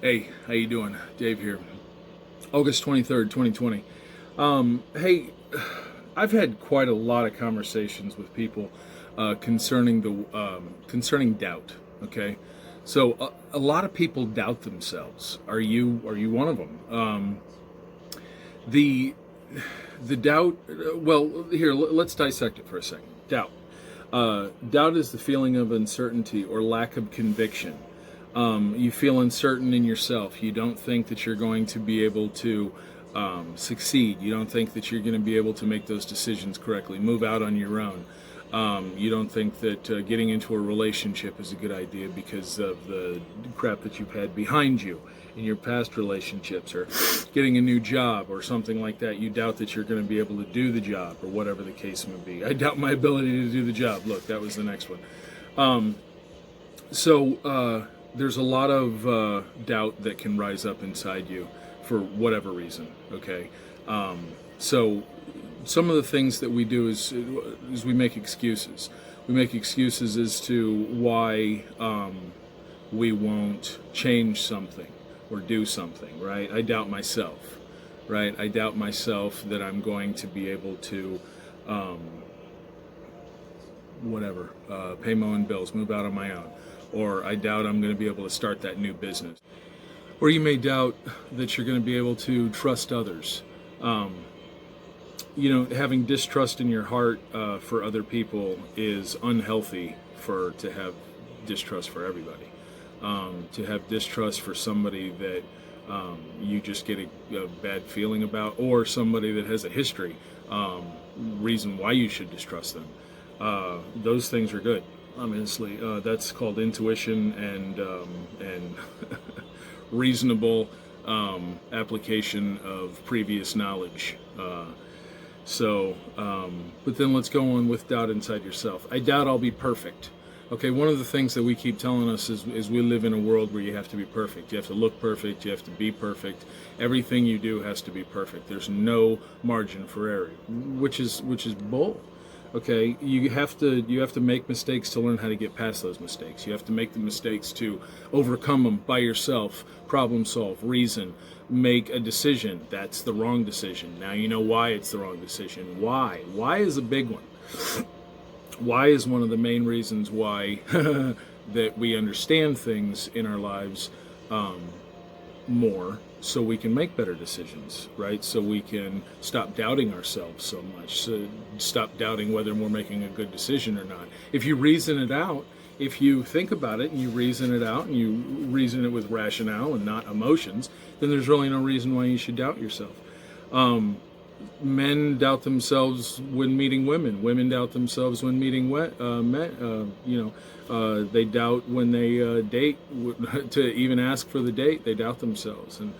Hey, how you doing? Dave here. August 23rd, 2020. Hey, I've had quite a lot of conversations with people concerning doubt. Okay, so a lot of people doubt themselves. Are you one of them? The the doubt. Well, here let's dissect it for a second. Doubt. Doubt is the feeling of uncertainty or lack of conviction. You feel uncertain in yourself. You don't think that you're going to be able to succeed. You don't think that you're going to be able to make those decisions correctly, move out on your own. You don't think that getting into a relationship is a good idea because of the crap that you've had behind you in your past relationships, or getting a new job or something like that. You doubt that you're going to be able to do the job, or whatever the case may be. I doubt my ability to do the job. Look, that was the next one. There's a lot of doubt that can rise up inside you for whatever reason. Okay, so some of the things that we do is we make excuses. We make excuses as to why we won't change something or do something. Right? I doubt myself. Right? I doubt myself that I'm going to be able to. Pay my own bills, move out on my own, or I doubt I'm going to be able to start that new business. Or you may doubt that you're going to be able to trust others. Having distrust in your heart for other people is unhealthy to have distrust for everybody. To have distrust for somebody that you just get a bad feeling about, or somebody that has a history, reason why you should distrust them. Those things are good. Honestly, that's called intuition and reasonable application of previous knowledge. But then let's go on with doubt inside yourself. I doubt I'll be perfect. Okay, one of the things that we keep telling us is we live in a world where you have to be perfect. You have to look perfect. You have to be perfect. Everything you do has to be perfect. There's no margin for error, which is bull. Okay, you have to make mistakes to learn how to get past those mistakes. You have to make the mistakes to overcome them by yourself, problem solve, reason, make a decision. That's the wrong decision. Now you know why it's the wrong decision. Why? Why is a big one. Why is one of the main reasons why that we understand things in our lives more, so we can make better decisions, right? So we can stop doubting ourselves so much, so stop doubting whether we're making a good decision or not. If you reason it out, if you think about it and you reason it out and you reason it with rationale and not emotions, then there's really no reason why you should doubt yourself. Men doubt themselves when meeting women. Women doubt themselves when meeting men. They doubt when they date to even ask for the date. They doubt themselves, and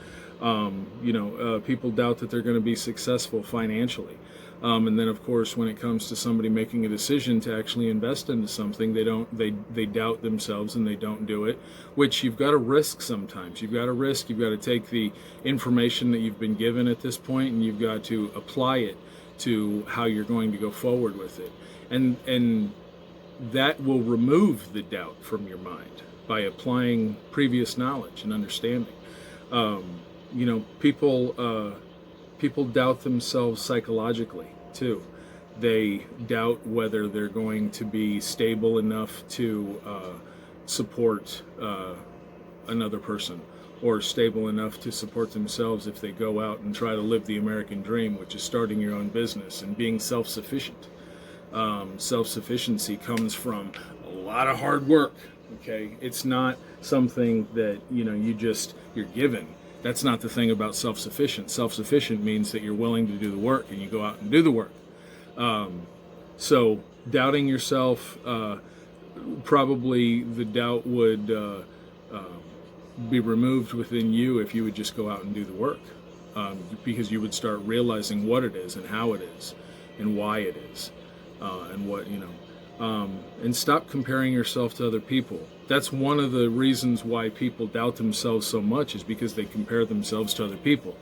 people doubt that they're going to be successful financially. And then, of course, when it comes to somebody making a decision to actually invest into something, they doubt themselves and they don't do it, which you've got to risk sometimes. You've got to take the information that you've been given at this point, and you've got to apply it to how you're going to go forward with it. And that will remove the doubt from your mind by applying previous knowledge and understanding. People doubt themselves psychologically too. They doubt whether they're going to be stable enough to support another person, or stable enough to support themselves if they go out and try to live the American dream, which is starting your own business and being self-sufficient. Self-sufficiency comes from a lot of hard work. Okay, it's not something that you're given. That's not the thing about self-sufficient. Self-sufficient means that you're willing to do the work, and you go out and do the work. So doubting yourself, probably the doubt would be removed within you if you would just go out and do the work, because you would start realizing what it is and how it is and why it is, and stop comparing yourself to other people. That's one of the reasons why people doubt themselves so much, is because they compare themselves to other people.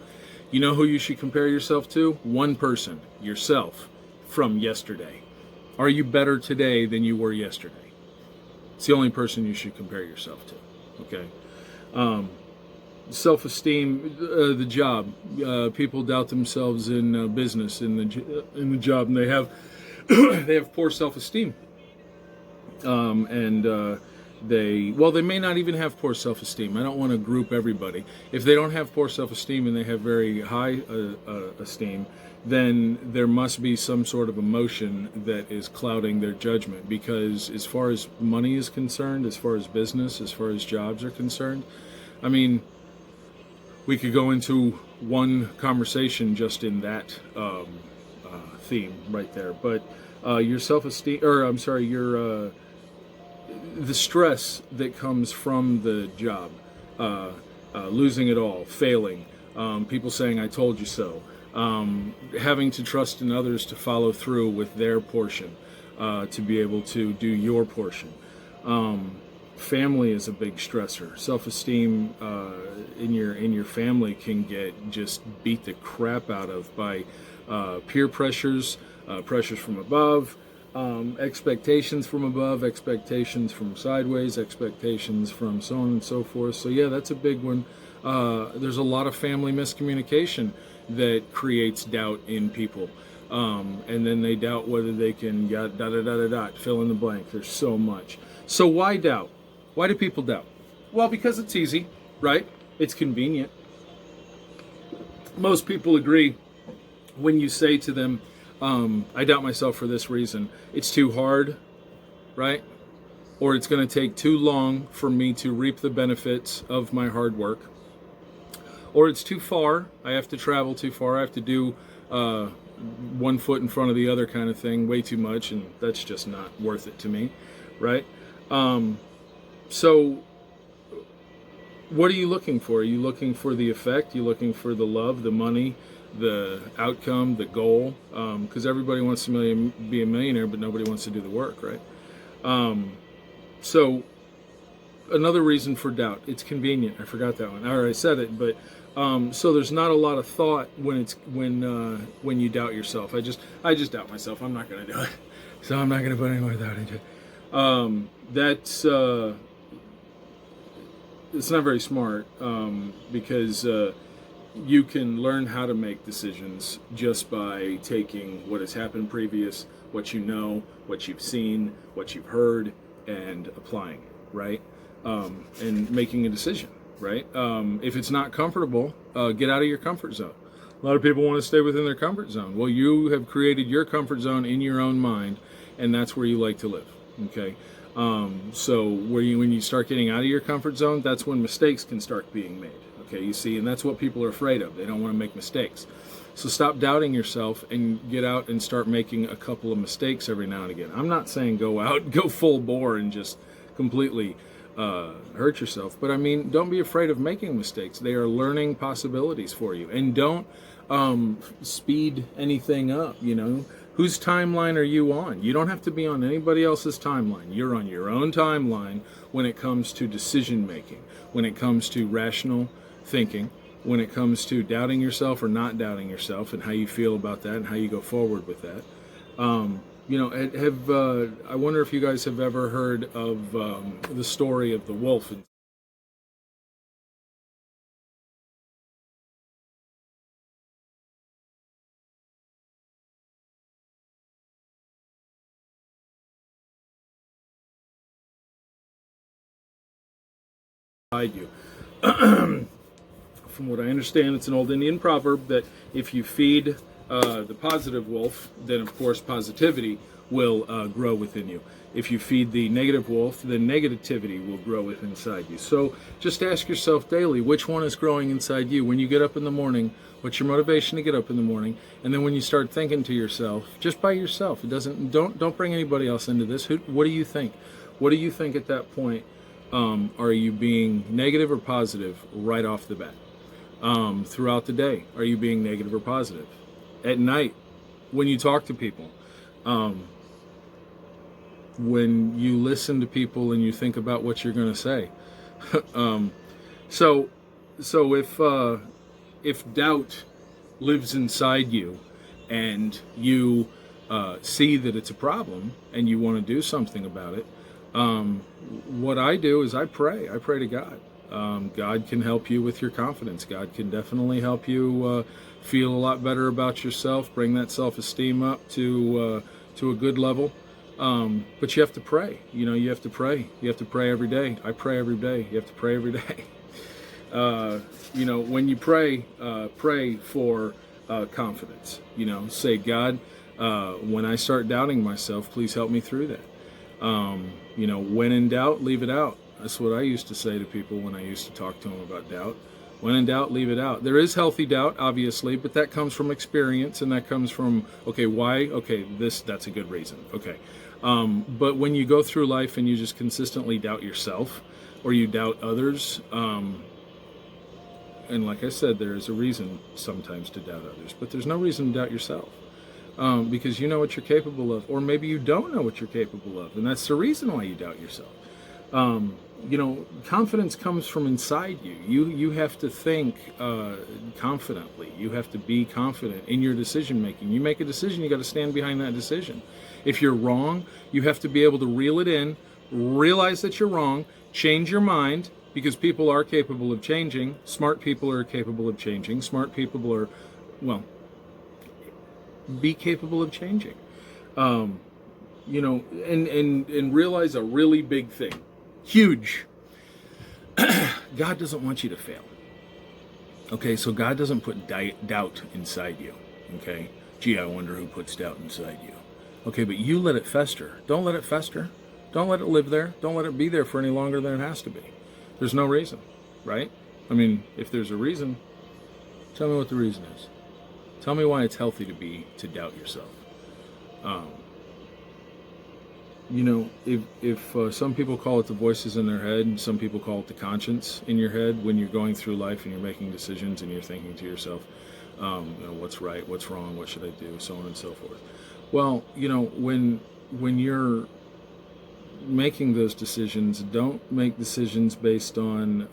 You know who you should compare yourself to? One person, yourself, from yesterday. Are you better today than you were yesterday? It's the only person you should compare yourself to, okay? self-esteem, the job. People doubt themselves in business, in the job, and they have they have poor self-esteem. And they may not even have poor self-esteem. I don't want to group everybody. If they don't have poor self-esteem and they have very high esteem, then there must be some sort of emotion that is clouding their judgment. Because as far as money is concerned, as far as business, as far as jobs are concerned, I mean, we could go into one conversation just in that theme right there. But your self-esteem, or I'm sorry, your the stress that comes from the job, losing it all, failing, people saying "I told you so," having to trust in others to follow through with their portion, to be able to do your portion. Family is a big stressor. Self-esteem in your family can get just beat the crap out of by peer pressures, pressures from above, expectations from above, expectations from sideways, expectations from so on and so forth. So yeah, that's a big one. There's a lot of family miscommunication that creates doubt in people. And then they doubt whether they can fill in the blank. There's so much. So why doubt? Why do people doubt? Well, because it's easy, right? It's convenient. Most people agree when you say to them, I doubt myself for this reason. It's too hard, right? Or it's going to take too long for me to reap the benefits of my hard work. Or it's too far. I have to travel too far. I have to do one foot in front of the other kind of thing, way too much, and that's just not worth it to me, right? So what are you looking for? Are you looking for the effect? Are you looking for the love, the money, the outcome, the goal? Because everybody wants to be a millionaire, but nobody wants to do the work, right? So another reason for doubt, it's convenient. I forgot that one. I already said it, but so there's not a lot of thought when you doubt yourself. I just doubt myself. I'm not going to do it, so I'm not going to put any more thought into it. That's it's not very smart, because you can learn how to make decisions just by taking what has happened previous, what you know, what you've seen, what you've heard, and applying it, right? And making a decision, right? If it's not comfortable, get out of your comfort zone. A lot of people want to stay within their comfort zone. Well, you have created your comfort zone in your own mind, and that's where you like to live, okay? So when you start getting out of your comfort zone, that's when mistakes can start being made. Okay, you see, and that's what people are afraid of. They don't want to make mistakes. So stop doubting yourself and get out and start making a couple of mistakes every now and again. I'm not saying go out, go full bore and just completely hurt yourself, but I mean, don't be afraid of making mistakes. They are learning possibilities for you, and don't speed anything up. You know, whose timeline are you on? You don't have to be on anybody else's timeline. You're on your own timeline when it comes to decision making, when it comes to rational thinking, when it comes to doubting yourself or not doubting yourself, and how you feel about that and how you go forward with that. You know, I wonder if you guys have ever heard of the story of the wolf. Inside you. From what I understand, it's an old Indian proverb that if you feed the positive wolf, then of course positivity will grow within you. If you feed the negative wolf, then negativity will grow within inside you. So just ask yourself daily, which one is growing inside you? When you get up in the morning, what's your motivation to get up in the morning? And then when you start thinking to yourself, just by yourself, don't bring anybody else into this. What do you think? What do you think at that point? Are you being negative or positive right off the bat? Throughout the day, are you being negative or positive? At night, when you talk to people, when you listen to people and you think about what you're going to say. So if doubt lives inside you and you see that it's a problem and you want to do something about it, what I do is I pray to God. God can help you with your confidence. God can definitely help you feel a lot better about yourself, bring that self-esteem up to a good level. But you have to pray. You have to pray. You have to pray every day. I pray every day. You have to pray every day. When you pray for confidence. Say, God, when I start doubting myself, please help me through that. When in doubt, leave it out. That's what I used to say to people when I used to talk to them about doubt. When in doubt, leave it out. There is healthy doubt, obviously, but that comes from experience, and that comes from, okay, why? Okay, that's a good reason. Okay. But when you go through life and you just consistently doubt yourself, or you doubt others, and like I said, there is a reason sometimes to doubt others, but there's no reason to doubt yourself. Because you know what you're capable of, or maybe you don't know what you're capable of, and that's the reason why you doubt yourself. Confidence comes from inside you. You have to think confidently. You have to be confident in your decision making. You make a decision, you got to stand behind that decision. If you're wrong, you have to be able to reel it in, realize that you're wrong, change your mind, because people are capable of changing. Smart people are capable of changing. Smart people are, be capable of changing. And realize a really big thing. Huge. God doesn't want you to fail. Okay, so God doesn't put doubt inside you. Okay, gee, I wonder who puts doubt inside you. Okay, but you let it fester. Don't let it fester. Don't let it live there. Don't let it be there for any longer than it has to be. There's no reason, right? I mean, if there's a reason, tell me what the reason is. Tell me why it's healthy to doubt yourself. If some people call it the voices in their head, and some people call it the conscience in your head, when you're going through life and you're making decisions and you're thinking to yourself, what's right, what's wrong, what should I do, so on and so forth. Well, when you're making those decisions, don't make decisions based on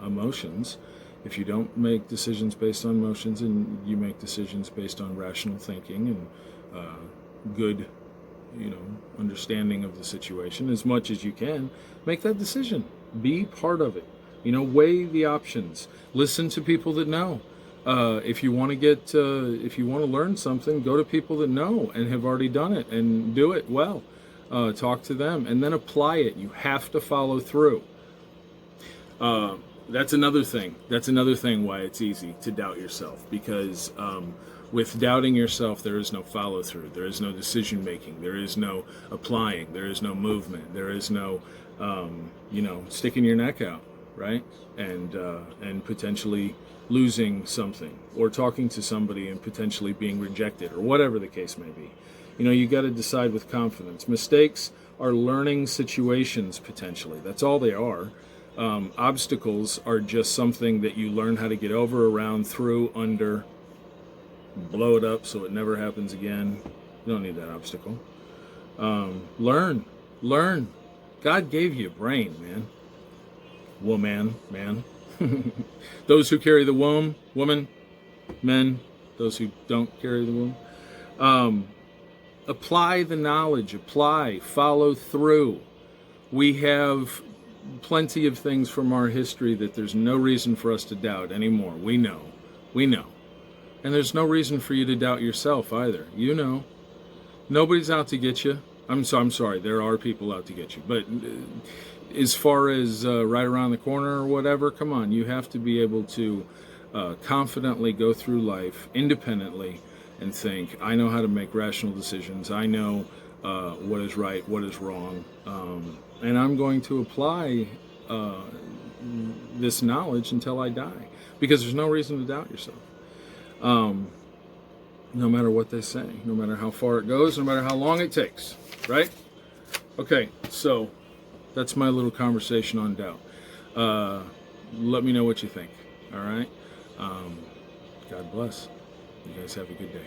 emotions. If you don't make decisions based on emotions, and you make decisions based on rational thinking and good understanding of the situation as much as you can, make that decision. Be part of it. Weigh the options. Listen to people that know. If you want to learn something, go to people that know and have already done it and do it well. Talk to them and then apply it. You have to follow through. That's another thing. That's another thing why it's easy to doubt yourself, because with doubting yourself, there is no follow through. There is no decision making. There is no applying. There is no movement. There is no, sticking your neck out, right? And potentially losing something, or talking to somebody and potentially being rejected, or whatever the case may be. You got to decide with confidence. Mistakes are learning situations potentially. That's all they are. Obstacles are just something that you learn how to get over, around, through, under. Blow it up so it never happens again. You don't need that obstacle. Learn. God gave you a brain, man. Woman, man. Those who carry the womb, woman, men. Those who don't carry the womb. Apply the knowledge. Follow through. We have plenty of things from our history that there's no reason for us to doubt anymore. We know. And there's no reason for you to doubt yourself either. Nobody's out to get you. I'm sorry, there are people out to get you. But as far as right around the corner or whatever, come on. You have to be able to confidently go through life independently and think, I know how to make rational decisions. I know what is right, what is wrong. And I'm going to apply this knowledge until I die. Because there's no reason to doubt yourself. No matter what they say, no matter how far it goes, no matter how long it takes, right? Okay, so that's my little conversation on doubt. Let me know what you think, all right? God bless. You guys have a good day.